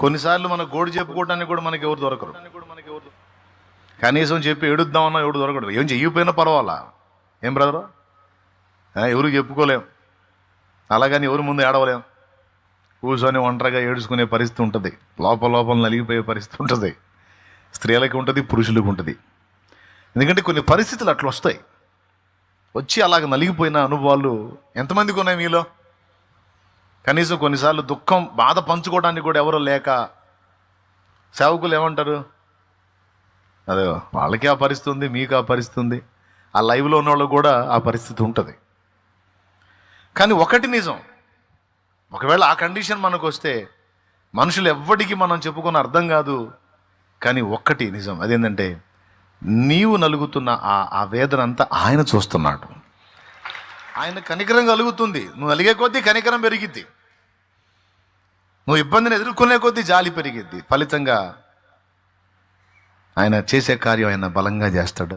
కొన్నిసార్లు మన గోడు చెప్పుకోవడానికి కూడా మనకి ఎవరు దొరకరు. కనీసం చెప్పి ఏడుద్దామన్నా ఎవడు దొరకడు. ఏం చెయ్యిపోయినా పర్వాలా, ఏం బ్రదరు, ఎవరికి చెప్పుకోలేం, అలాగని ఎవరి ముందు ఏడవలేం. కూర్చొని ఒంటరిగా ఏడుచుకునే పరిస్థితి ఉంటుంది, లోపల నలిగిపోయే పరిస్థితి ఉంటుంది. స్త్రీలకు ఉంటుంది, పురుషులకు ఉంటుంది. ఎందుకంటే కొన్ని పరిస్థితులు అట్లా వస్తాయి. వచ్చి అలాగ నలిగిపోయిన అనుభవాలు ఎంతమందికి ఉన్నాయి మీలో? కనీసం కొన్నిసార్లు దుఃఖం, బాధ పంచుకోవడానికి కూడా ఎవరో లేక సేవకులు ఏమంటారు, అదే వాళ్ళకి ఆ పరిస్థితి ఉంది, మీకు ఆ పరిస్థితి ఉంది, ఆ లైవ్లో ఉన్న వాళ్ళకు కూడా ఆ పరిస్థితి ఉంటుంది. కానీ ఒకటి నిజం, ఒకవేళ ఆ కండిషన్ మనకు వస్తే మనుషులు ఎవ్వడికి మనం చెప్పుకొని అర్థం కాదు. కానీ ఒక్కటి నిజం, అదేంటంటే నీవు నలుగుతున్న ఆ వేదన అంతా ఆయన చూస్తున్నాడు. ఆయన కనికరం కలుగుతుంది. నువ్వు నలిగే కొద్దీ కనికరం పెరిగిద్ది, నువ్వు ఇబ్బందిని ఎదుర్కొనే కొద్దీ జాలి పెరిగిద్ది. ఫలితంగా ఆయన చేసే కార్యం ఆయన బలంగా చేస్తాడు.